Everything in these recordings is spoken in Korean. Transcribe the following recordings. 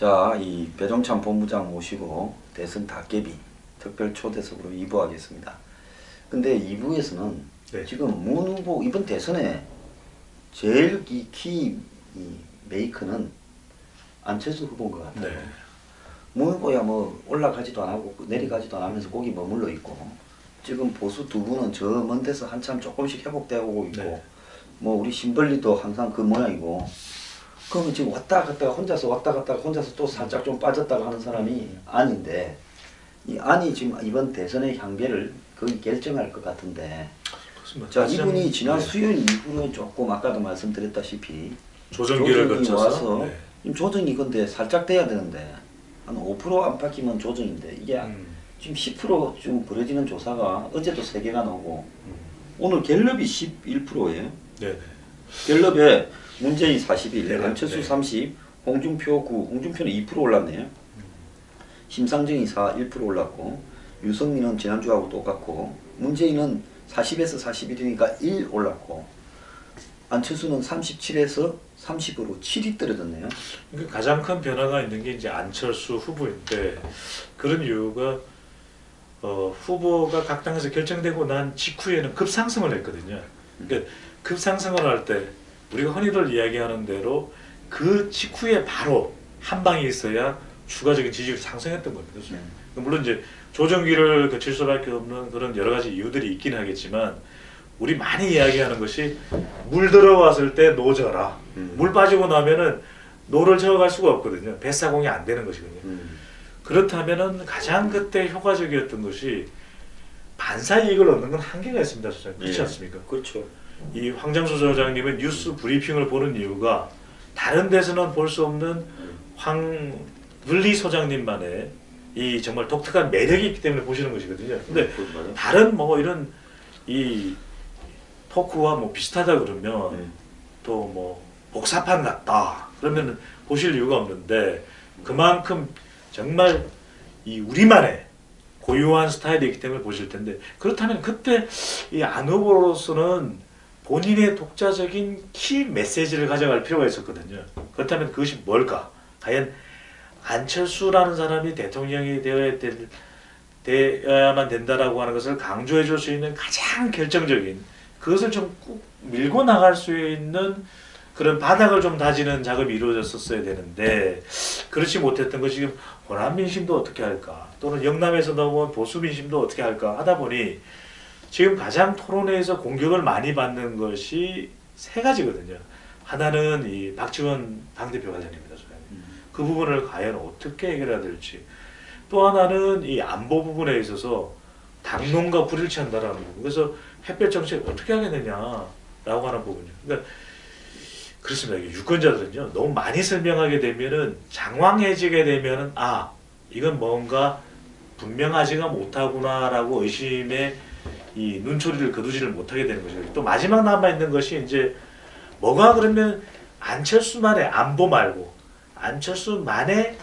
자, 이 배종찬 본부장 모시고 대선 닭개비 특별 초대석으로 2부 하겠습니다. 근데 2부에서는 네. 지금 문 후보 이번 대선에 제일 키 메이커는 안철수 후보인 것 같아요. 네. 문 후보야 뭐 올라가지도 안 하고 내려가지도 안 하면서 거기 머물러 있고, 지금 보수 두 분은 저 먼 데서 한참 조금씩 회복되어 오고 있고, 네. 뭐 우리 신벌리도 항상 그 모양이고, 그러면 지금 왔다 갔다가 혼자서 왔다 갔다가 혼자서 또 살짝 좀 빠졌다가 하는 사람이 안인데, 이 안이 지금 이번 대선의 향배를 거의 결정할 것 같은데, 그렇습니다. 자, 이분이 지난 네. 수요일 이후로 조금 아까도 말씀드렸다시피 조정기를 거쳐서 와서 네. 조정이 근데 살짝 돼야 되는데 한 5% 안팎이면 조정인데 이게 지금 10% 벌어지는 조사가 어제도 3개가 나오고 오늘 갤럽이 11%예요. 네네. 갤럽에 문재인 41, 네, 안철수 네. 30, 홍준표 9, 홍준표는 2% 올랐네요. 심상정이 1% 올랐고, 유승민은 지난주하고 똑같고, 문재인은 40에서 41이니까 1 올랐고, 안철수는 37에서 30으로 7이 떨어졌네요. 그러니까 가장 큰 변화가 있는 게 이제 안철수 후보인데, 그런 이유가 후보가 각 당에서 결정되고 난 직후에는 급상승을 했거든요. 그러니까 급상승을 할 때 우리가 흔히들 이야기하는 대로 그 직후에 바로 한 방이 있어야 추가적인 지지율이 상승했던 겁니다. 물론 이제 조정기를 거칠 수밖에 없는 그런 여러 가지 이유들이 있긴 하겠지만, 우리 많이 이야기하는 것이 물 들어왔을 때 노 져라. 물 빠지고 나면은 노를 저어갈 수가 없거든요. 뱃사공이 안 되는 것이거든요. 그렇다면은 가장 그때 효과적이었던 것이 반사 이익을 얻는 건 한계가 있습니다, 소장님. 그렇지 않습니까? 그렇죠. 이 황장수 소장님은 뉴스 브리핑을 보는 이유가 다른 데서는 볼 수 없는 황블리 소장님만의 이 정말 독특한 매력이 있기 때문에 보시는 것이거든요. 근데 다른 뭐 이런 이 토크와 뭐 비슷하다 그러면 또 뭐 복사판 같다 그러면 보실 이유가 없는데, 그만큼 정말 이 우리만의 고유한 스타일이 있기 때문에 보실 텐데, 그렇다면 그때 이 안 후보로서는 본인의 독자적인 키 메시지를 가져갈 필요가 있었거든요. 그렇다면 그것이 뭘까? 과연 안철수라는 사람이 대통령이 되어야만 된다라고 하는 것을 강조해 줄 수 있는 가장 결정적인, 그것을 좀 꾹 밀고 나갈 수 있는 그런 바닥을 좀 다지는 작업이 이루어졌었어야 되는데, 그렇지 못했던 것이 지금 호남 민심도 어떻게 할까, 또는 영남에서 넘어온 보수 민심도 어떻게 할까 하다 보니 지금 가장 토론회에서 공격을 많이 받는 것이 세 가지거든요. 하나는 이 박지원 당대표 관련입니다. 그 부분을 과연 어떻게 해결해야 될지. 또 하나는 이 안보 부분에 있어서 당론과 불일치한다라는 부분. 그래서 햇볕 정책 어떻게 하겠느냐라고 하는 부분이요. 그러니까 그렇습니다. 유권자들은요, 너무 많이 설명하게 되면은 장황해지게 되면은 이건 뭔가 분명하지가 못하구나라고 의심에 이 눈초리를 거두지를 못하게 되는 것이죠. 또 마지막 남아 있는 것이 이제 뭐가 그러면 안철수만의 안보 말고 안철수만의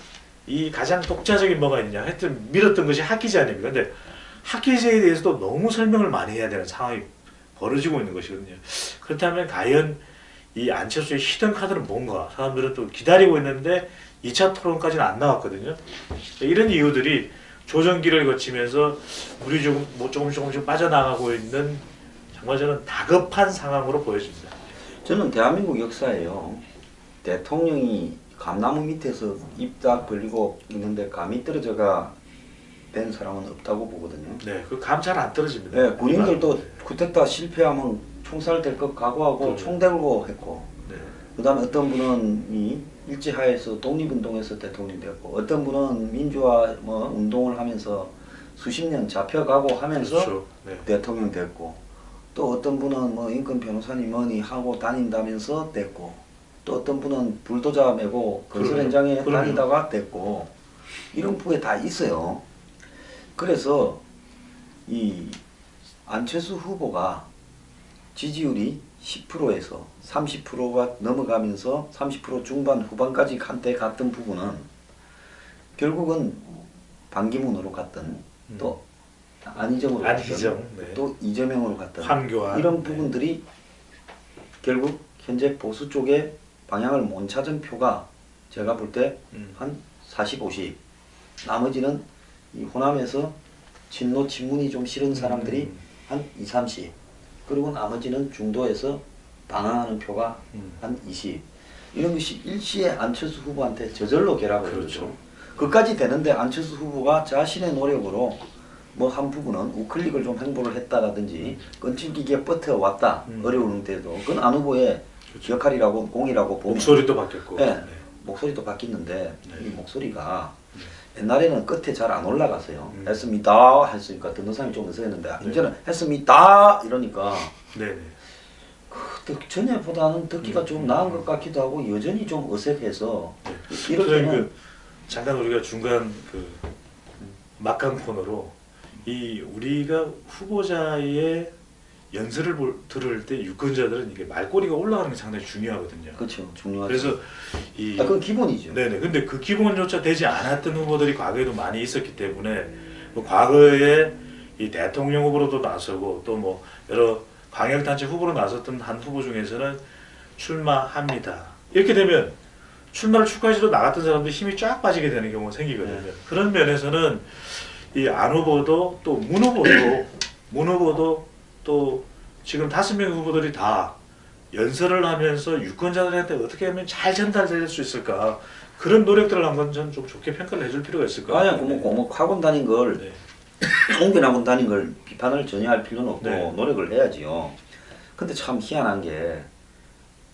이 가장 독자적인 뭐가 있냐. 하여튼 밀었던 것이 학기제 아닙니까? 근데 학기제에 대해서도 너무 설명을 많이 해야 되는 상황이 벌어지고 있는 것이거든요. 그렇다면 과연 이 안철수의 히든 카드는 뭔가, 사람들은 또 기다리고 있는데 2차 토론까지는 안 나왔거든요. 이런 이유들이 조정기를 거치면서 우리 조금씩 빠져나가고 있는, 정말 저는 다급한 상황으로 보여집니다. 저는 대한민국 역사에요, 대통령이 감나무 밑에서 입 딱 벌리고 있는데 감이 떨어져가 된 사람은 없다고 보거든요. 네, 그 감 잘 안 떨어집니다. 네, 군인들도 쿠데타 실패하면 총살될 것 각오하고 총 들고 했고, 네. 그 다음에 어떤 분은 일제하에서 독립운동에서 대통령 됐고, 어떤 분은 민주화 운동을 하면서 수십 년 잡혀가고 하면서 그렇죠. 네. 대통령 됐고, 또 어떤 분은 인권 변호사님 뭐니 하고 다닌다면서 됐고, 또 어떤 분은 불도저 메고 건설 현장에 다니다가 됐고, 이런 부에 다 있어요. 그래서 이 안철수 후보가 지지율이 10%에서 30%가 넘어가면서 30% 중반 후반까지 한때 갔던 부분은 결국은 반기문으로 갔던, 또 안희정으로 갔던, 네. 또 이재명으로 갔던 황교안, 이런 부분들이 결국 현재 보수 쪽에 방향을 못 찾은 표가 제가 볼 때 한 40, 50. 나머지는 이 호남에서 친노 친문이 좀 싫은 사람들이 한 2, 30. 그리고 나머지는 중도에서 방황하는 표가 한 20. 이런 것이 일시에 안철수 후보한테 저절로 결합을 그렇죠. 그렇죠. 그까지 되는데 안철수 후보가 자신의 노력으로 뭐 한 부분은 우클릭을 좀 행보를 했다라든지 끈질기게 버텨왔다. 어려운데도 그건 안 후보의 그렇죠. 역할이라고 공이라고 보면 목소리도 바뀌었고. 네. 네. 목소리도 바뀌는데 네. 이 목소리가 옛날에는 끝에 잘 안 올라가서요. 음. 했습니다 했으니까 듣는 사람이 좀 어색했는데 네. 이제는 했습니다 이러니까 네네. 전에보다는 듣기가 좀 나은 것 같기도 하고 여전히 좀 어색해서 이럴 소장님, 때는 그 잠깐 우리가 중간 그 막강 코너로 이 우리가 후보자의 연설을 들을 때 유권자들은 이게 말꼬리가 올라가는 게 상당히 중요하거든요. 그렇죠. 중요하죠. 그래서 이 그건 기본이죠. 네네. 근데 그 기본조차 되지 않았던 후보들이 과거에도 많이 있었기 때문에 뭐 과거에 이 대통령 후보로도 나서고 또 뭐 여러 광역단체 후보로 나섰던 한 후보 중에서는 출마합니다. 이렇게 되면 출마를 축하해주러 나갔던 사람들 힘이 쫙 빠지게 되는 경우가 생기거든요. 네. 그런 면에서는 이 안 후보도 또 문 후보도 또 지금 5명의 후보들이 다 연설을 하면서 유권자들한테 어떻게 하면 잘 전달될 수 있을까 그런 노력들을 한번 좀 좋게 평가를 해줄 필요가 있을 것 아니야, 같아요. 뭐 학원 다닌 걸 네. 옹변학원 다닌 걸 비판을 전혀 할 필요는 없고 네. 노력을 해야지요. 근데 참 희한한 게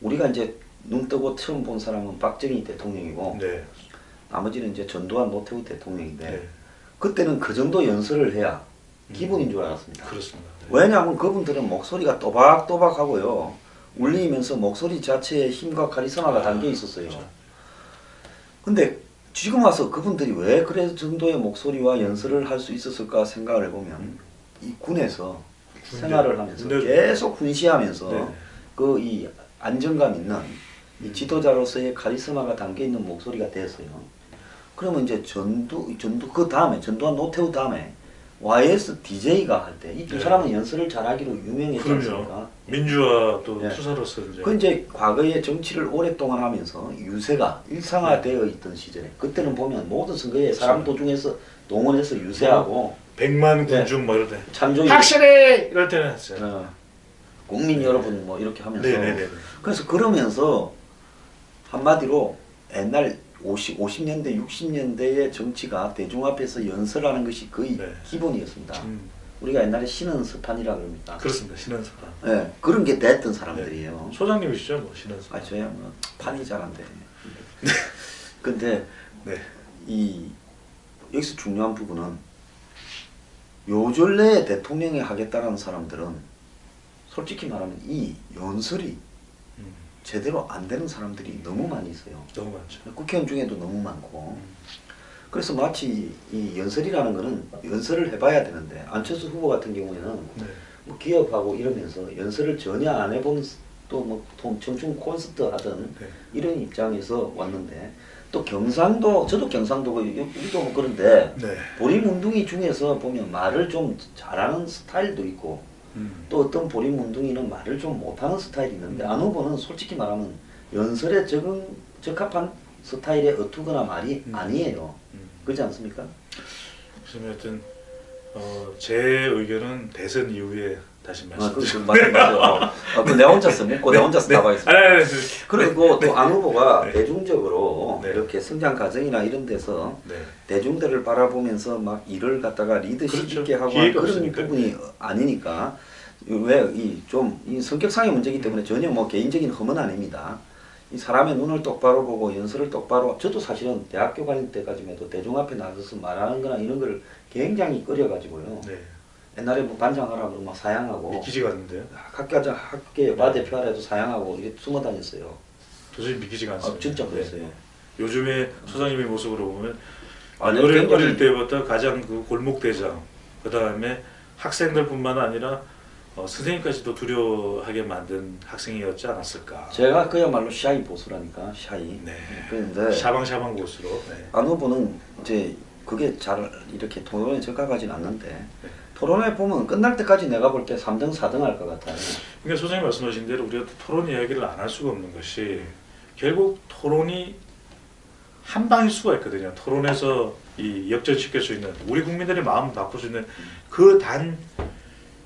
우리가 이제 눈 뜨고 처음 본 사람은 박정희 대통령이고 네. 나머지는 이제 전두환 노태우 대통령인데 네. 그때는 그 정도 연설을 해야 기본인 줄 알았습니다. 그렇습니다. 네. 왜냐하면 그분들은 목소리가 또박또박하고요. 울리면서 목소리 자체에 힘과 카리스마가 담겨 있었어요. 그렇죠. 근데 지금 와서 그분들이 왜 그래 정도의 목소리와 연설을 할 수 있었을까 생각을 해보면 이 군에서 생활을 하면서 군대. 계속 군시하면서 네. 그 이 안정감 있는 이 지도자로서의 카리스마가 담겨 있는 목소리가 됐어요. 그러면 이제 그 다음에 전두환 노태우 다음에 YS DJ가 할 때 이 두 네. 사람은 연설을 잘하기로 유명했지 그럼요. 않습니까? 민주화 또 네. 투사로서 이제 그 이제 과거에 정치를 오랫동안 하면서 유세가 일상화되어 있던 시절에 그때는 보면 모든 선거에 사람 도중에서 동원해서 유세하고 100만 네. 군중 뭐 이럴 때 참조인 확실히 이럴 때는 했어요. 국민 여러분 뭐 이렇게 하면서 네네네. 그래서 그러면서 한마디로 옛날 50년대 60년대의 정치가 대중 앞에서 연설하는 것이 거의 네. 기본이었습니다. 우리가 옛날에 신은스판이라 그럽니다. 그렇습니다. 신원사파. 네, 그런 게 됐던 사람들이에요. 소장님이시죠, 뭐 신원사파. 아 저야 뭐 판이 잘 안 돼. 근데 네. 이 여기서 중요한 부분은 요절내에 대통령이 하겠다는 사람들은 솔직히 말하면 이 연설이 제대로 안 되는 사람들이 너무 많이 있어요. 너무 많죠. 국회의원 중에도 너무 많고. 그래서 마치 이 연설이라는 거는 연설을 해봐야 되는데 안철수 후보 같은 경우에는 네. 뭐 기업하고 이러면서 연설을 전혀 안 해본 또 뭐 청춘 콘서트 하던 네. 이런 입장에서 왔는데 또 경상도 저도 경상도고 우리도 뭐 그런데 네. 보리문둥이 중에서 보면 말을 좀 잘하는 스타일도 있고 또 어떤 보리문둥이는 말을 좀 못하는 스타일이 있는데 안 후보는 솔직히 말하면 연설에 적합한 스타일의 어투거나 말이 아니에요. 그렇지 않습니까? 그래서 하여튼 제 의견은 대선 이후에 다시 말씀드리겠습니다. 맞아요. 그 내가 혼자서 묻고 내가 혼자서 답하겠습니다. 아니. 그리고 또 안 후보가 네. 대중적으로 네. 이렇게 성장 과정이나 이런 데서 네. 대중들을 바라보면서 막 일을 갖다가 리더십 그렇죠. 있게 하고 기회가 그런 없으니까. 부분이 아니니까 왜 이 성격상의 문제이기 때문에 전혀 뭐 개인적인 험은 아닙니다. 이 사람의 눈을 똑바로 보고 연설을 똑바로 저도 사실은 대학교 다닐 때까지만 해도 대중 앞에 나서서 말하는 거나 이런 거를 굉장히 꺼려가지고요. 네. 옛날에 뭐 반장하라고 막 사양하고 믿기지가 않는데요. 학교에 바 대표하라 해도 사양하고 이렇게 숨어 다녔어요. 도저히 믿기지가 않습니다. 진짜 그랬어요. 네. 요즘에 소장님의 모습으로 보면 아니, 어릴 때부터 가장 그 골목 대장, 그 다음에 학생들뿐만 아니라 선생님까지도 두려워하게 만든 학생이었지 않았을까. 제가 그야말로 샤이 보수라니까 샤이. 네. 그런데 샤방샤방 고수로. 네. 안 후보는 이제 그게 잘 이렇게 토론에 적합하진 않는데 네. 토론에 보면 끝날 때까지 내가 볼 때 3등 4등 할 것 같아요. 그러니까 소장님 말씀하신 대로 우리가 토론 이야기를 안 할 수가 없는 것이 결국 토론이 한 방일 수가 있거든요. 토론에서 이 역전시킬 수 있는 우리 국민들의 마음을 바꿀 수 있는 그 단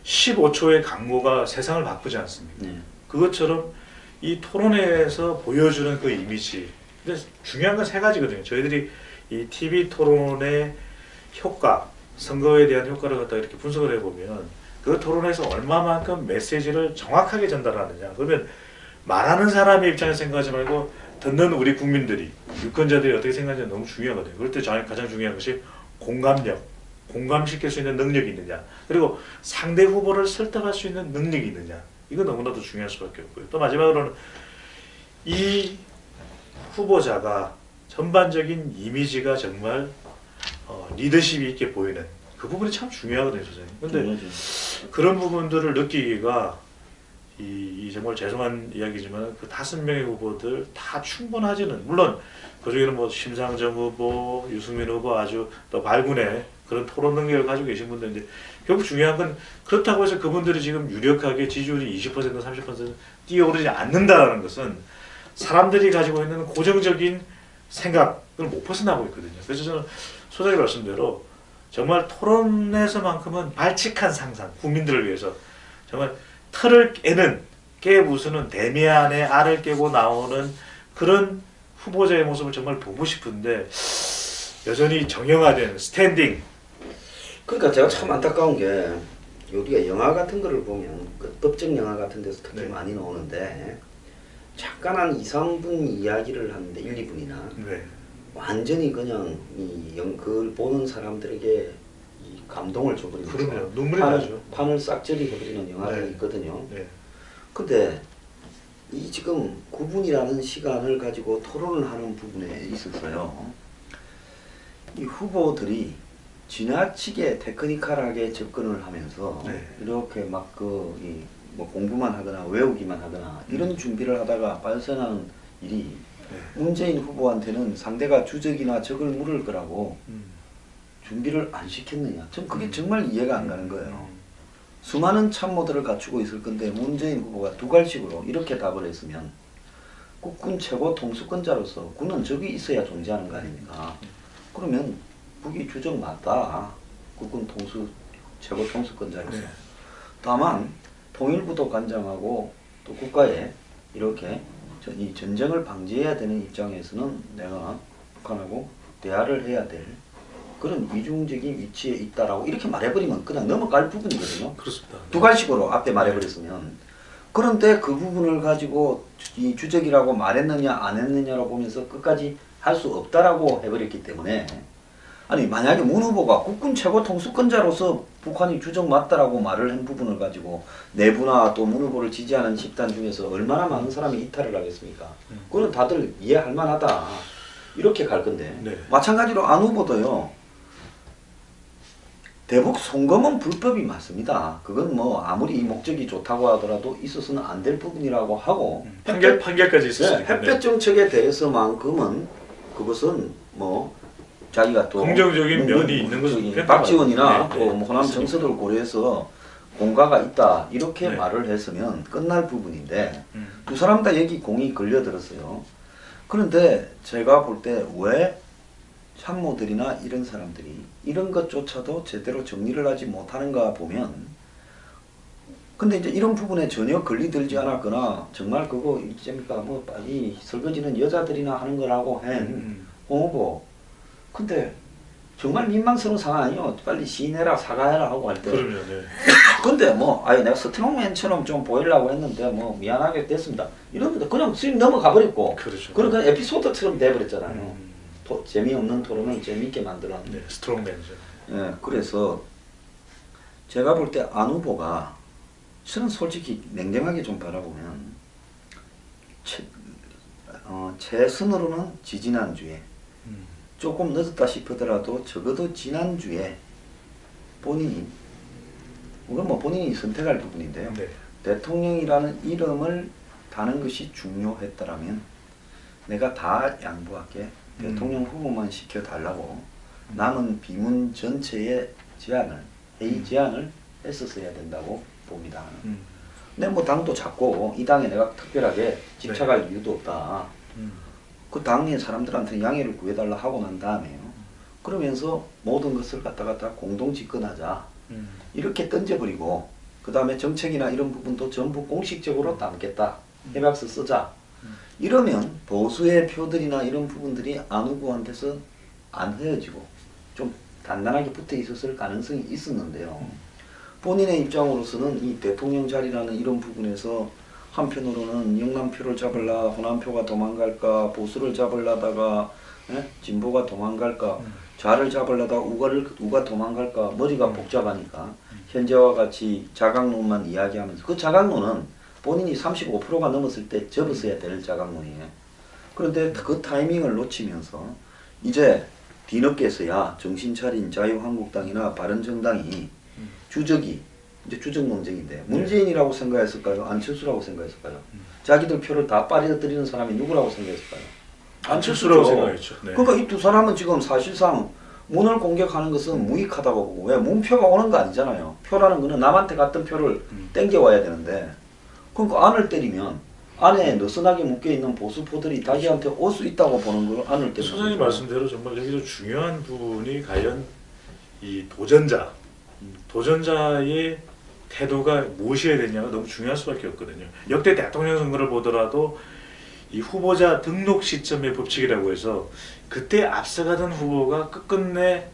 15초의 강모가 세상을 바꾸지 않습니까? 그것처럼 이 토론회에서 보여주는 그 이미지. 근데 중요한 건 세 가지거든요. 저희들이 이 TV 토론의 효과, 선거에 대한 효과를 갖다 이렇게 분석을 해보면 그 토론에서 얼마만큼 메시지를 정확하게 전달하느냐. 그러면 말하는 사람의 입장에서 생각하지 말고 듣는 우리 국민들이, 유권자들이 어떻게 생각하는지 너무 중요하거든요. 그럴 때 가장 중요한 것이 공감력, 공감시킬 수 있는 능력이 있느냐. 그리고 상대 후보를 설득할 수 있는 능력이 있느냐. 이거 너무나도 중요할 수밖에 없고요. 또 마지막으로는 이 후보자가 전반적인 이미지가 정말 리더십이 있게 보이는 그 부분이 참 중요하거든요, 선생님. 근데 그런 부분들을 느끼기가 이 정말 죄송한 이야기지만 그 5명의 후보들 다 충분하지는, 물론 그 중에는 뭐 심상정 후보, 유승민 후보 아주 또 발군의 그런 토론 능력을 가지고 계신 분들인데, 결국 중요한 건 그렇다고 해서 그분들이 지금 유력하게 지지율이 20% 30% 뛰어오르지 않는다라는 것은 사람들이 가지고 있는 고정적인 생각을 못 벗어나고 있거든요. 그래서 저는 소장님 말씀대로 정말 토론에서만큼은 발칙한 상상, 국민들을 위해서 정말 틀을 깨부수는 대미 안에 알을 깨고 나오는 그런 후보자의 모습을 정말 보고 싶은데 여전히 정형화된 스탠딩. 그러니까 제가 참 안타까운 게 우리가 영화 같은 거를 보면 그 법정 영화 같은 데서 특히 네. 많이 나오는데 잠깐 한 2, 3분 이야기를 하는데 1, 2분이나 네. 완전히 그냥 그걸 보는 사람들에게 이 감동을 줘버리면서 그러네요. 눈물이 나죠. 판을 싹저리 해버리는 영화들이 네. 있거든요. 네. 근데 이 지금 9분이라는 시간을 가지고 토론을 하는 부분에 있어서요, 이 후보들이 지나치게 테크니컬하게 접근을 하면서 네. 이렇게 막 뭐 공부만 하거나 외우기만 하거나 이런 준비를 하다가 발생하는 일이 네. 문재인 후보한테는 상대가 주적이나 적을 물을 거라고 음. 준비를 안 시켰느냐. 전 그게 정말 이해가 안 가는 거예요. 음. 수많은 참모들을 갖추고 있을 건데 문재인 후보가 두갈식으로 이렇게 답을 했으면 국군 최고 통수권자로서 군은 적이 있어야 존재하는 거 아닙니까? 그러면 북이 주적 맞다. 국군 최고 통수권자로서. 네. 다만 통일부도 관장하고 또 국가에 이렇게 이 전쟁을 방지해야 되는 입장에서는 내가 북한하고 대화를 해야 될 그런 위중적인 위치에 있다라고 이렇게 말해버리면 그냥 넘어갈 부분이거든요. 그렇습니다. 네. 두갈식으로 앞에 말해버렸으면. 그런데 그 부분을 가지고 이 주적이라고 말했느냐 안 했느냐로 보면서 끝까지 할 수 없다라고 해버렸기 때문에, 아니 만약에 문 후보가 국군 최고 통수권자로서 북한이 주적 맞다라고 말을 한 부분을 가지고 내부나 또 문 후보를 지지하는 집단 중에서 얼마나 많은 사람이 이탈을 하겠습니까? 그건 다들 이해할 만하다 이렇게 갈 건데, 네. 마찬가지로 안 후보도요, 대북 송금은 불법이 맞습니다. 그건 뭐 아무리 이 목적이 좋다고 하더라도 있어서는 안 될 부분이라고 하고, 판결까지 네, 있었으니까. 햇볕 정책에 대해서만큼은 그것은 뭐 자기가 또 긍정적인 면이 있는 것은 박지원이나 네, 또 뭐 호남 맞습니다. 정서를 고려해서 공가가 있다 이렇게 네. 말을 했으면 끝날 부분인데 두 사람 다 여기 공이 걸려들었어요. 그런데 제가 볼 때 왜 참모들이나 이런 사람들이 이런 것조차도 제대로 정리를 하지 못하는가 보면, 근데 이제 이런 부분에 전혀 걸리들지 않았거나 정말 그거 있습니까 뭐 이 설거지는 여자들이나 하는 거라고 한 홍 후보, 근데 정말 민망스러운 상황 아니요. 빨리 시인해라 사과해라 하고 할 때. 그럼요. 네. 근데 뭐 아예 내가 스트롱맨처럼 좀 보이려고 했는데 뭐 미안하게 됐습니다. 이러는데 그냥 스님 넘어가 버렸고. 그렇죠. 그런 에피소드처럼 돼버렸잖아요. 재미없는 토론을 재미있게 만들었는데. 네, 스트롱맨이죠. 예, 그래서 제가 볼 때 안 후보가, 저는 솔직히 냉정하게 좀 바라보면 최선으로는 지지난주에 조금 늦었다 싶더라도 적어도 지난주에 본인이, 이건 뭐 본인이 선택할 부분인데요. 네. 대통령이라는 이름을 다는 것이 중요했더라면 내가 다 양보할게. 대통령 후보만 시켜달라고 남은 비문 전체의 회의 제안을 했었어야 된다고 봅니다. 근데 뭐 당도 작고 이 당에 내가 특별하게 집착할 이유도 없다. 그 당의 사람들한테 양해를 구해달라 하고 난 다음에요. 그러면서 모든 것을 갖다가 다 공동 집권하자. 이렇게 던져버리고 그 다음에 정책이나 이런 부분도 전부 공식적으로 담겠다. 해박서 쓰자. 이러면 보수의 표들이나 이런 부분들이 안 후보한테서 안 헤어지고 좀 단단하게 붙어 있었을 가능성이 있었는데요. 본인의 입장으로서는 이 대통령 자리라는 이런 부분에서 한편으로는 영남표를 잡을라, 호남표가 도망갈까, 보수를 잡으려다가 진보가 도망갈까, 좌를 잡으려다 우가 도망갈까, 머리가 복잡하니까 현재와 같이 자강론만 이야기하면서 그 자강론은 본인이 35%가 넘었을 때 접었어야 될 자강론이에요. 그런데 그 타이밍을 놓치면서 이제 뒤늦게서야 정신 차린 자유한국당이나 바른정당이 주적이 이제 주적 논쟁인데 문재인이라고 생각했을까요? 안철수라고 생각했을까요? 자기들 표를 다 빨아들이는 사람이 누구라고 생각했을까요? 안철수라고 생각했죠. 네. 그러니까 이 두 사람은 지금 사실상 문을 공격하는 것은 무익하다고 보고 왜 문표가 오는 거 아니잖아요. 표라는 거는 남한테 갔던 표를 땡겨와야 되는데 그러니까 안을 때리면 안에 느슨하게 묶여있는 보수포들이 자기한테 올 수 있다고 보는 걸 안을 때리는 소장님 말씀대로 정말 여기서 중요한 부분이 과연 이 도전자의 태도가 무엇이어야 되냐가 너무 중요할 수밖에 없거든요. 역대 대통령 선거를 보더라도 이 후보자 등록 시점의 법칙이라고 해서 그때 앞서가던 후보가 끝끝내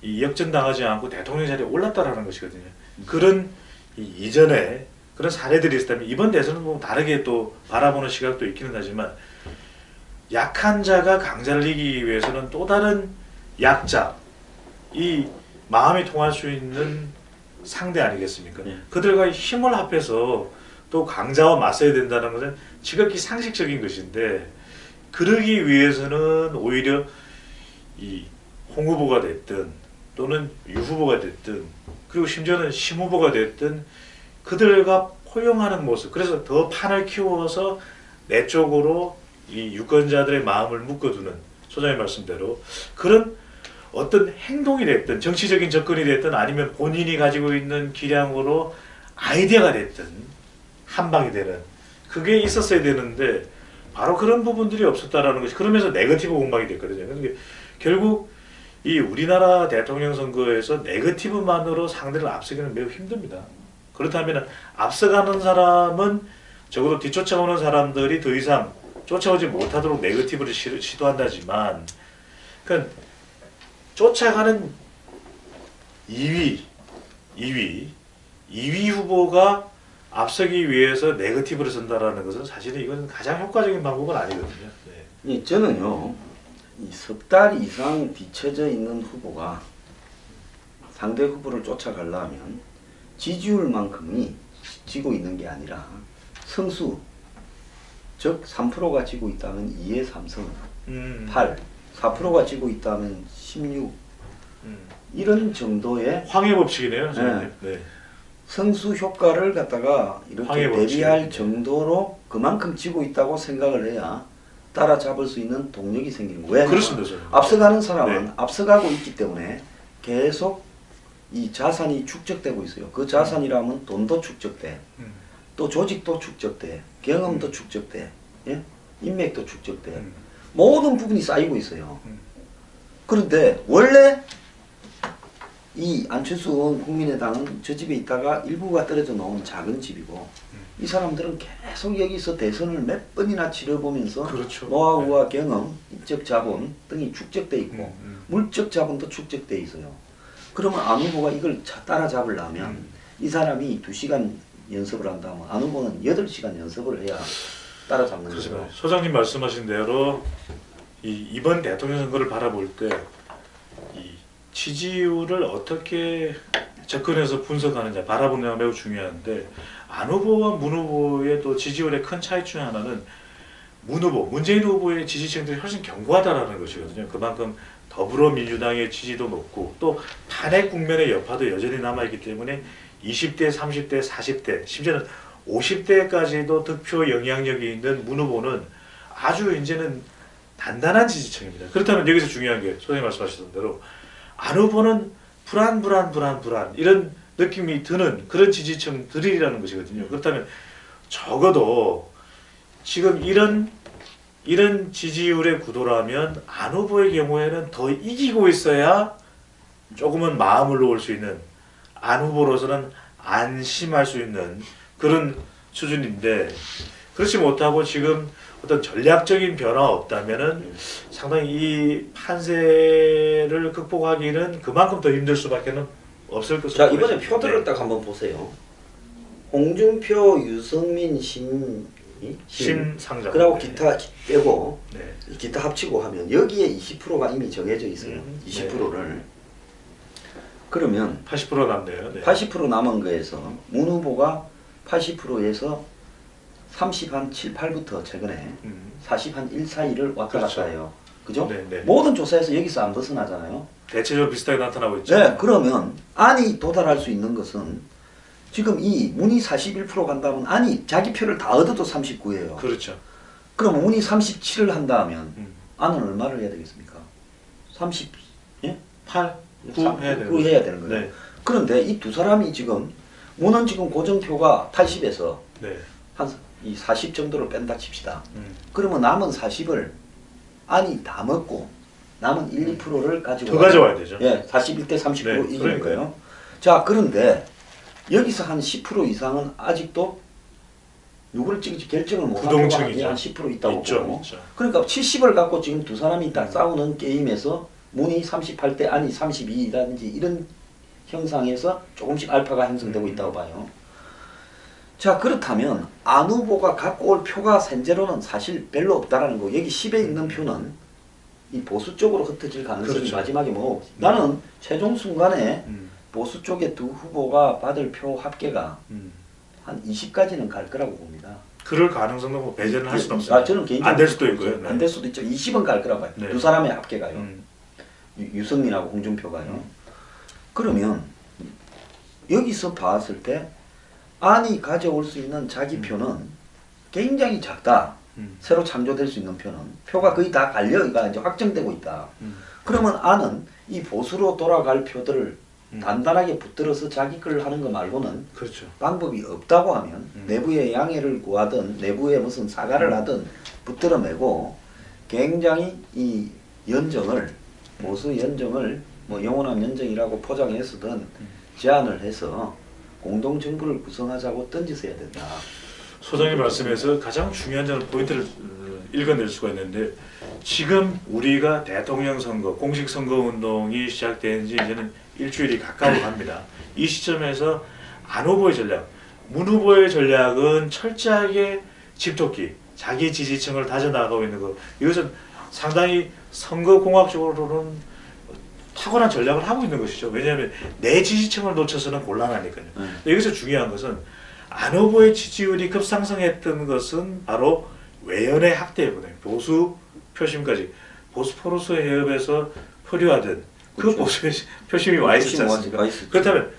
이 역전당하지 않고 대통령 자리에 올랐다라는 것이거든요. 그런 이전에 그런 사례들이 있었다면 이번 대선은 뭐 다르게 또 바라보는 시각도 있기는 하지만 약한 자가 강자를 이기기 위해서는 또 다른 약자, 이 마음이 통할 수 있는 상대 아니겠습니까? 그들과 힘을 합해서 또 강자와 맞서야 된다는 것은 지극히 상식적인 것인데 그러기 위해서는 오히려 이 홍 후보가 됐든 또는 유 후보가 됐든 그리고 심지어는 심 후보가 됐든 그들과 포용하는 모습, 그래서 더 판을 키워서 내 쪽으로 이 유권자들의 마음을 묶어두는 소장님 말씀대로 그런 어떤 행동이 됐든 정치적인 접근이 됐든 아니면 본인이 가지고 있는 기량으로 아이디어가 됐든 한방이 되는 그게 있었어야 되는데 바로 그런 부분들이 없었다라는 것이 그러면서 네거티브 공방이 됐거든요. 그러니까 결국 이 우리나라 대통령 선거에서 네거티브만으로 상대를 앞서기는 매우 힘듭니다. 그렇다면 앞서가는 사람은 적어도 뒤쫓아오는 사람들이 더 이상 쫓아오지 못하도록 네거티브를 시도한다지만 그러니까 쫓아가는 2위 후보가 앞서기 위해서 네거티브를 쓴다라는 것은 사실은 이건 가장 효과적인 방법은 아니거든요. 네. 저는요, 이 석 달 이상 뒤쳐져 있는 후보가 상대 후보를 쫓아가려면 지지율만큼이 지고 있는 게 아니라 성수, 즉 3%가 지고 있다면 2의 3승, 8, 4%가 지고 있다면 16, 이런 정도의 황해 법칙이네요. 네. 성수 효과를 갖다가 이렇게 대비할 정도로 그만큼 지고 있다고 생각을 해야 따라잡을 수 있는 동력이 생기는 거예요. 그렇습니다. 앞서가는 사람은 앞서가고 있기 때문에 계속 이 자산이 축적되고 있어요. 그 자산이라면 돈도 축적돼, 또 조직도 축적돼, 경험도 축적돼, 예? 인맥도 축적돼, 모든 부분이 쌓이고 있어요. 그런데 원래 이 안철수 의원 국민의당은 저 집에 있다가 일부가 떨어져 놓은 작은 집이고 이 사람들은 계속 여기서 대선을 몇 번이나 치러보면서 그렇죠. 노하우와 경험, 인적 자본 등이 축적돼 있고 물적 자본도 축적돼 있어요. 그러면 안 후보가 이걸 따라잡으려면 이 사람이 2시간 연습을 한다면 안 후보는 8시간 연습을 해야 따라잡는 거죠. 소장님 말씀하신 대로 이번 대통령 선거를 바라볼 때 이 지지율을 어떻게 접근해서 분석하느냐 바라보느냐가 매우 중요한데 안 후보와 문 후보의 또 지지율의 큰 차이 중에 하나는 문 후보, 문재인 후보의 지지층들이 훨씬 견고하다라는 것이거든요. 그만큼 더불어민주당의 지지도 높고 또 탄핵 국면의 여파도 여전히 남아있기 때문에 20대, 30대, 40대, 심지어는 50대까지도 득표 영향력이 있는 문 후보는 아주 이제는 단단한 지지층입니다. 그렇다면 여기서 중요한 게 선생님 말씀하셨던 대로 안 후보는 불안 이런 느낌이 드는 그런 지지층들이라는 것이거든요. 그렇다면 적어도 지금 이런 이런 지지율의 구도라면 안 후보의 경우에는 더 이기고 있어야 조금은 마음을 놓을 수 있는, 안 후보로서는 안심할 수 있는 그런 수준인데, 그렇지 못하고 지금 어떤 전략적인 변화가 없다면은 상당히 이 판세를 극복하기는 그만큼 더 힘들 수밖에는 없을 것으로 자, 이번에 보여집니다. 표들을 네. 딱 한번 보세요. 홍준표, 유승민, 심상정. 그리고 네. 기타 빼고 네. 기타 합치고 하면 여기에 20%가 이미 정해져 있어요. 20%를. 그러면 80% 남네요. 네. 80% 남은 거에서 문 후보가 80%에서 30 한 7, 8부터 최근에 40 한 1 사이를 왔다 그렇죠. 갔다 해요. 그죠? 네, 네. 모든 조사에서 여기서 안 벗어나잖아요. 대체적으로 비슷하게 나타나고 있죠. 네, 그러면 안이 도달할 수 있는 것은 지금 이 문이 41% 간다면 안이 자기 표를 다 얻어도 39예요. 그렇죠. 그럼 문이 37을 한다면 음. 안은 얼마를 해야 되겠습니까? 30, 예? 8, 9 해야 되는 9 거죠. 해야 되는 거예요. 네. 그런데 이 두 사람이 지금 문은 지금 고정표가 80에서 네. 한 이 40 정도를 뺀다 칩시다. 음. 그러면 남은 40을 안이 다 먹고 남은 1, 2%를 가지고 더 가져와야 되죠. 예, 41대 30% 네, 이기는 그러니까요. 거예요. 자, 그런데 여기서 한 10% 이상은 아직도 누구를 찍을지 결정을 못한 부동층이죠. 한 10% 있다고 있죠, 보고. 있죠. 그러니까 70을 갖고 지금 두 사람이 딱 싸우는 게임에서 문이 38대 안이 32라든지 이런 형상에서 조금씩 알파가 형성되고 있다고 봐요. 자, 그렇다면 안 후보가 갖고 올 표가 현재로는 사실 별로 없다라는 거. 여기 10에 있는 표는 이 보수 쪽으로 흩어질 가능성이 그렇죠. 마지막에 뭐 나는 최종 순간에 음. 보수 쪽의 두 후보가 받을 표 합계가 음. 한 20까지는 갈 거라고 봅니다. 그럴 가능성도 뭐 배제는 할 수는 없어요. 저는 개인적으로 안 될 수도 있고요. 네. 안 될 수도 있죠. 20은 갈 거라고 봐요. 네. 두 사람의 합계가요. 음. 유승민하고 홍준표가요. 그러면 여기서 봤을 때 안이 가져올 수 있는 자기 표는 굉장히 작다. 새로 창조될 수 있는 표는 표가 거의 다 갈려가 이제 확정되고 있다. 그러면 안은 이 보수로 돌아갈 표들을 단단하게 붙들어서 자기 걸 하는 거 말고는 그렇죠. 방법이 없다고 하면 내부의 양해를 구하든 내부에 무슨 사과를 하든 붙들어내고 굉장히 이 연정을 보수 연정을 뭐 영원한 연정이라고 포장해서든 제안을 해서 공동정부를 구성하자고 던지서야 된다. 소장님 말씀에서 가장 중요한 저는 포인트를 읽어낼 수가 있는데, 지금 우리가 대통령 선거, 공식 선거 운동이 시작된 지 이제는 일주일이 가까워 갑니다. 이 시점에서 안 후보의 전략, 문 후보의 전략은 철저하게 집토끼, 자기 지지층을 다져나가고 있는 것. 이것은 상당히 선거공학적으로는 탁월한 전략을 하고 있는 것이죠. 왜냐하면 내 지지층을 놓쳐서는 곤란하니까요. 여기서 중요한 것은 안 후보의 지지율이 급상승했던 것은 바로 외연의 학대 때문에 보수 표심까지 보스포러스 해협에서 표류하던 그 그렇죠. 보수 표심이 와 있었지 않습니까? 와 있었죠. 그렇다면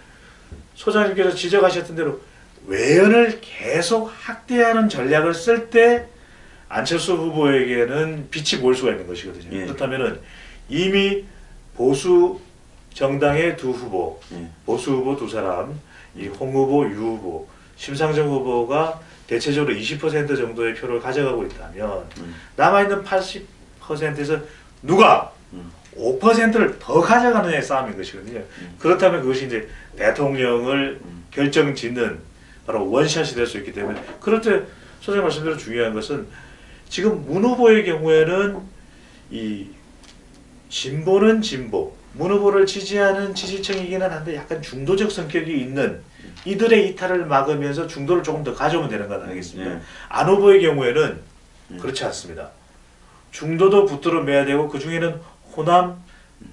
소장님께서 지적하셨던 대로 외연을 계속 학대하는 전략을 쓸 때 안철수 후보에게는 빛이 보일 수가 있는 것이거든요. 예. 그렇다면은 이미 보수 정당의 두 후보, 보수 후보 두 사람, 이 홍 후보, 유 후보, 심상정 후보가 대체적으로 20% 정도의 표를 가져가고 있다면 남아있는 80%에서 누가 5%를 더 가져가느냐의 싸움인 것이거든요. 그렇다면 그것이 이제 대통령을 결정짓는 바로 원샷이 될 수 있기 때문에, 그럴 때 소장님 말씀대로 중요한 것은 지금 문 후보의 경우에는 이 진보는 진보, 문 후보를 지지하는 지지층이기는 한데 약간 중도적 성격이 있는 이들의 이탈을 막으면서 중도를 조금 더 가져오면 되는 건 아니겠습니까? 안 후보의 경우에는 그렇지 않습니다. 중도도 붙들어 매야 되고 그 중에는 호남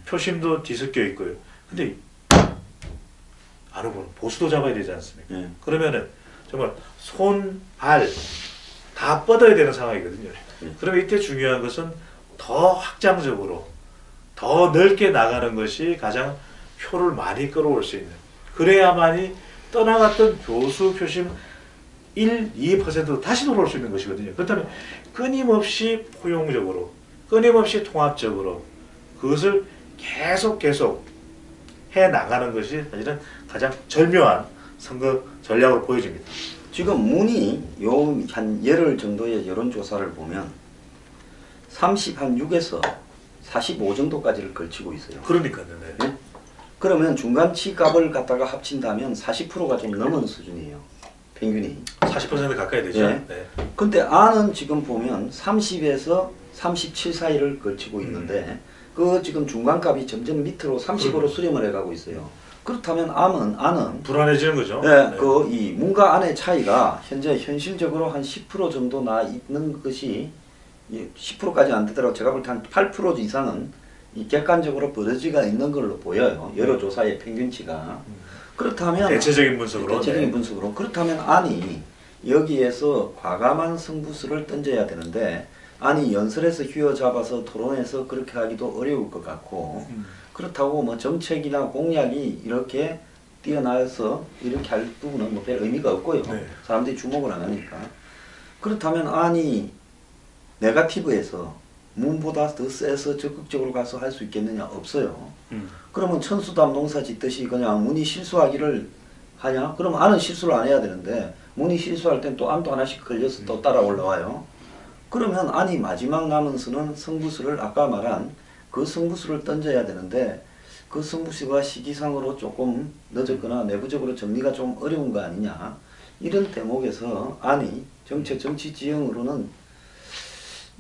표심도 뒤섞여 있고요. 근데 안 후보는 보수도 잡아야 되지 않습니까? 그러면은 정말 손, 발 다 뻗어야 되는 상황이거든요. 그러면 이때 중요한 것은 더 확장적으로 더 넓게 나가는 것이 가장 표를 많이 끌어올 수 있는, 그래야만이 떠나갔던 교수 표심 1, 2% 다시 돌아올 수 있는 것이거든요. 그렇다면 끊임없이 포용적으로, 끊임없이 통합적으로 그것을 계속 해 나가는 것이 사실은 가장 절묘한 선거 전략으로 보여집니다. 지금 문이 요 한 열흘 정도의 여론조사를 보면 36에서 45 정도까지를 걸치고 있어요. 그러니까요. 네. 네? 그러면 중간치 값을 갖다가 합친다면 40%가 좀 넘은 수준이에요. 평균이. 40% 가까이 되죠. 네. 네. 근데 R은 지금 보면 30에서 37 사이를 걸치고 있는데 그 지금 중간값이 점점 밑으로 30으로 수렴을 해가고 있어요. 그렇다면 R은 불안해지는 거죠. 네, 네. 그 이 문과 안의 차이가 현재 현실적으로 한 10% 정도 나 있는 것이 10%까지 안 되더라도 제가 볼 때 한 8% 이상은 이 객관적으로 버러지가 있는 걸로 보여요. 여러 조사의 평균치가. 그렇다면 대체적인 분석으로. 대체적인 네. 분석으로 그렇다면 아니 여기에서 과감한 승부수를 던져야 되는데 아니 연설에서 휘어잡아서 토론에서 그렇게 하기도 어려울 것 같고 그렇다고 뭐 정책이나 공약이 이렇게 뛰어나서 이렇게 할 부분은 뭐 별 의미가 없고요. 네. 사람들이 주목을 안 하니까. 그렇다면 아니 네거티브에서 문보다 더 세서 적극적으로 가서 할 수 있겠느냐? 없어요. 그러면 천수담 농사 짓듯이 그냥 문이 실수하기를 하냐? 그럼 안은 실수를 안 해야 되는데 문이 실수할 땐 또 안도 하나씩 걸려서 또 따라 올라와요. 그러면 안이 마지막 남은 수는 승부수를 아까 말한 그 승부수를 던져야 되는데 그 승부수가 시기상으로 조금 늦었거나 내부적으로 정리가 좀 어려운 거 아니냐? 이런 대목에서 안이 정치 지형으로는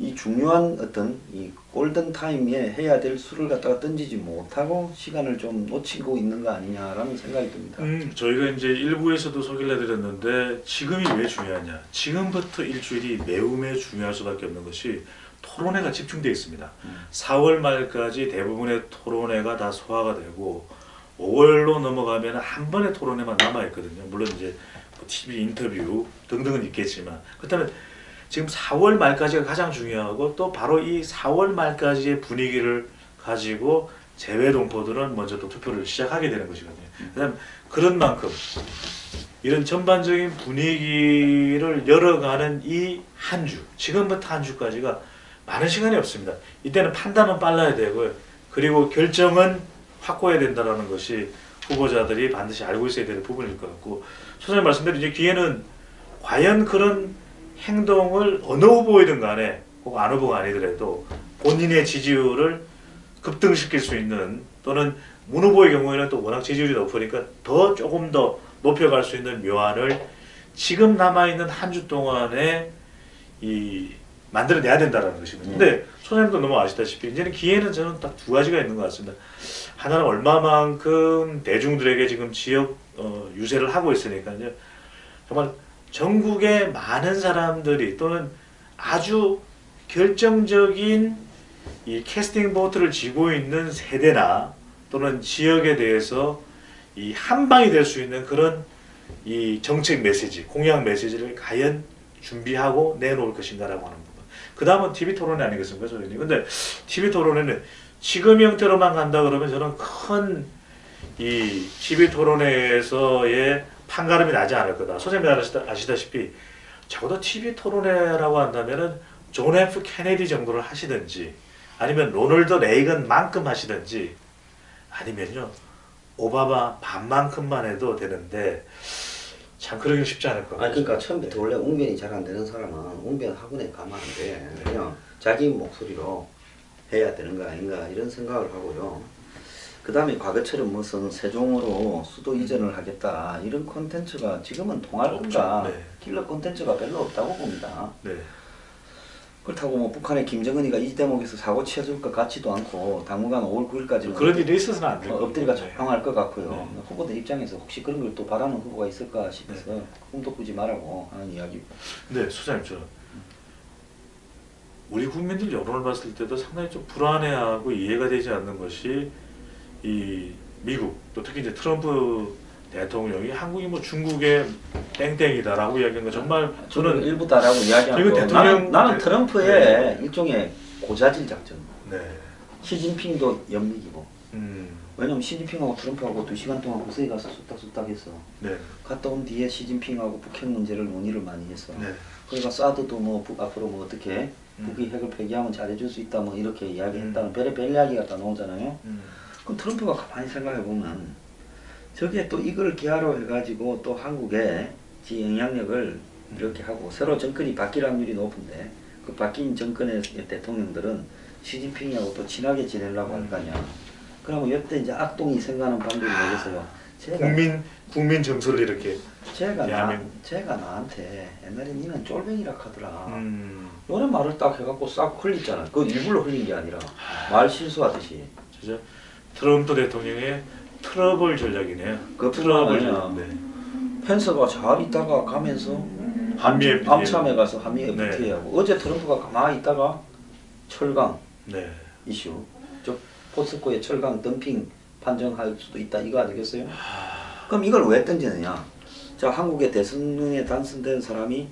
이 중요한 어떤 이 골든 타임에 해야 될 수를 갖다가 던지지 못하고 시간을 좀 놓치고 있는 거 아니냐라는 생각이 듭니다. 저희가 이제 일부에서도 소개를 해드렸는데 지금이 왜 중요하냐? 지금부터 일주일이 매우 중요할 수밖에 없는 것이 토론회가 집중되어 있습니다. 4월 말까지 대부분의 토론회가 다 소화가 되고 5월로 넘어가면 한 번의 토론회만 남아 있거든요. 물론 이제 뭐 TV 인터뷰 등등은 있겠지만 그렇다면 지금 4월 말까지가 가장 중요하고 또 바로 이 4월 말까지의 분위기를 가지고 재외 동포들은 먼저 또 투표를 시작하게 되는 것이거든요. 그다음 그런 만큼 이런 전반적인 분위기를 열어가는 이 한 주, 지금부터 한 주까지가 많은 시간이 없습니다. 이때는 판단은 빨라야 되고요. 그리고 결정은 확고해야 된다는 것이 후보자들이 반드시 알고 있어야 될 부분일 것 같고 소장님 말씀대로 이제 기회는 과연 그런 행동을 어느 후보이든 간에 꼭 안 후보가 아니더라도 본인의 지지율을 급등시킬 수 있는 또는 문 후보의 경우에는 또 워낙 지지율이 높으니까 더 조금 더 높여갈 수 있는 묘안을 지금 남아있는 한 주 동안에 만들어내야 된다는 것이거든요. 근데 소장님도 너무 아시다시피 이제는 기회는 저는 딱 두 가지가 있는 것 같습니다. 하나는 얼마만큼 대중들에게 지금 지역 유세를 하고 있으니까요. 정말 전국의 많은 사람들이 또는 아주 결정적인 이 캐스팅 보트를 쥐고 있는 세대나 또는 지역에 대해서 이 한방이 될 수 있는 그런 이 정책 메시지, 공약 메시지를 과연 준비하고 내놓을 것인가라고 하는 부분. 그 다음은 TV 토론회 아니겠습니까, 소장님? 근데 TV 토론회는 지금 형태로만 간다 그러면 저는 큰 이 TV 토론회에서의 판가름이 나지 않을 거다. 소장님 아시다시피 적어도 TV 토론회라고 한다면은 존 F 케네디 정도를 하시든지 아니면 로널드 레이건만큼 하시든지 아니면요 오바마 반만큼만 해도 되는데 참 그러기 쉽지 않을 것 같아요. 그러니까 처음부터 원래 웅변이 잘 안 되는 사람은 웅변 학원에 가면 안 돼. 그냥 자기 목소리로 해야 되는 거 아닌가 이런 생각을 하고요. 그 다음에 과거처럼 무슨 세종으로 수도 이전을 하겠다 이런 콘텐츠가 지금은 통할 건가 네. 킬러 콘텐츠가 별로 없다고 봅니다. 네. 그렇다고 뭐 북한의 김정은이가 이 대목에서 사고 치어줄 것 같지도 않고 당분간 5월 9일까지는 그런 일이 있어서는 안 되고 엎드리가 조용할 것 같고요. 네. 후보들 입장에서 혹시 그런 걸 또 바라는 후보가 있을까 싶어서 꿈도 꾸지 말라고 하는 이야기고. 네, 소장님 저는 우리 국민들 여론을 봤을 때도 상당히 좀 불안해하고 이해가 되지 않는 것이 이 미국 또 특히 이제 트럼프 대통령이 한국이 뭐 중국의 땡땡이다라고 이야기한 거 정말 저는 일부다라고 이야기하고 이거 대통령 나는 트럼프의 네. 일종의 고자질 작전. 네. 시진핑도 연미기고. 음. 왜냐면 시진핑하고 트럼프하고 2시간 동안 구석에 가서 쑥닥쑥닥 했어. 네. 갔다 온 뒤에 시진핑하고 북핵 문제를 논의를 많이 했어. 네. 그러니까 사드도 뭐 앞으로 뭐 어떻게 북이 핵을 폐기하면 잘해줄 수 있다 뭐 이렇게 이야기했다는 별의별 이야기가 다 나오잖아요. 그럼 트럼프가 가만히 생각해 보면 저게 또 이걸 기하로 해가지고 또 한국에 지 영향력을 이렇게 하고 새로 정권이 바뀔 확률이 높은데 그 바뀐 정권의 대통령들은 시진핑하고 또 친하게 지내려고 할 거 아니야. 그러면 이때 이제 악동이 생각하는 방법이 뭐겠어요? 국민 정서를 이렇게 제가 대한민국. 나한테 옛날에 니는 쫄병이라 하더라. 이런 말을 딱 해갖고 싹 흘리잖아. 그 일부러 흘린 게 아니라 말 실수하듯이. 진짜 트럼프 대통령의 트러블 전략이네요. 그 트러블 아니야. 전략. 네. 펜스가 잘 있다가 가면서 한미 FTA. 암참에 가서 한미 네. FTA하고 어제 트럼프가 가만히 있다가 철강 네. 이슈, 저 포스코의 철강 덤핑 판정할 수도 있다 이거 아니겠어요? 그럼 이걸 왜 던지느냐? 자, 한국의 대통령에 당선된 사람이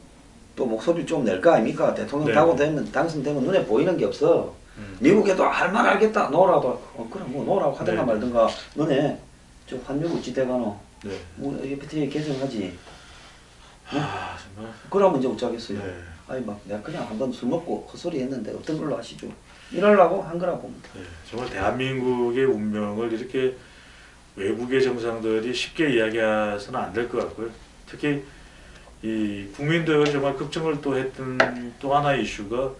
또 목소리를 좀 낼 거 아닙니까? 대통령 네. 당선되면 눈에 보이는 게 없어. 미국에도 알만 알겠다. 노라도 그래 뭐 노라고 하든가 네. 말든가. 너네 저 환율 지대가노 네. 뭐 FTA 개정하지. 정말. 그러면 이제 어쩌겠어요. 네. 아니 막 내가 그냥 한번 술 먹고 헛소리 했는데 어떤 걸로 하시죠. 이러려고 한 거라고 봅니다. 네. 정말 대한민국의 운명을 이렇게 외국의 정상들이 쉽게 이야기해서는 안 될 것 같고요. 특히 이 국민들이 정말 급증을 또 했던 또 하나의 이슈가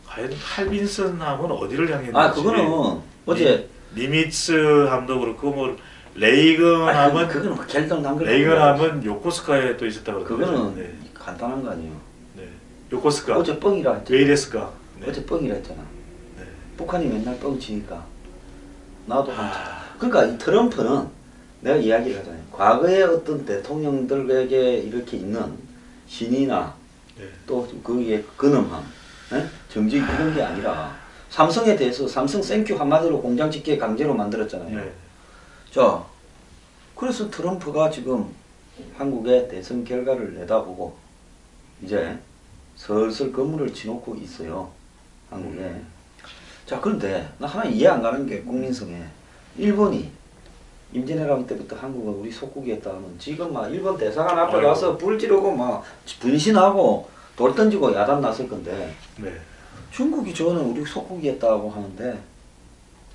과연 칼빈슨 함은 어디를 향했는지. 아 그거는 어제 니미츠 함도 그렇고 뭐 레이건 함은 그거는 갤동 난거 레이건 함은 요코스카에 또 있었다고 그러거든요. 그거는 간단한 거 아니에요. 네. 요코스카. 어제 뻥이라 했잖아. 왜 이랬을까? 네. 어제 뻥이라 했잖아. 네. 북한이 맨날 뻥치니까 나도 한다. 그러니까 이 트럼프는 내가 이야기를 하잖아요. 과거에 어떤 대통령들에게 이렇게 있는 신이나 네. 또 그의 근엄함, 정직 이런 게 아니라 삼성에 대해서 삼성 땡큐 한마디로 공장 짓게 강제로 만들었잖아요. 네. 자, 그래서 트럼프가 지금 한국의 대선 결과를 내다보고 이제 슬슬 건물을 치놓고 있어요. 한국에. 자, 그런데 나 하나 이해 안 가는 게 국민성에 일본이 임진왜란 때부터 한국은 우리 속국이었다 하면 지금 막 일본 대사관 앞에 아이고. 가서 불 지르고 막 분신하고 돌 던지고 야단 났을 건데 네. 중국이 저는 우리 속국이었다고 하는데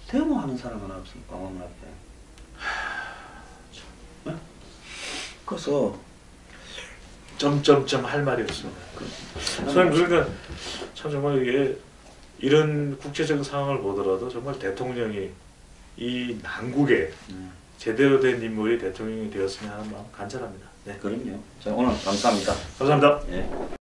데모하는 사람 하나 없습니까? 광화문 앞에. 네? 그래서 점점점 할 말이 없습니다. 선생님 그러니까 참 정말 이게 이런 국제적 상황을 보더라도 정말 대통령이 이 난국에 제대로 된 인물이 대통령이 되었으면 하는 마음 간절합니다. 네. 그럼요. 자, 오늘 감사합니다. 감사합니다. 예.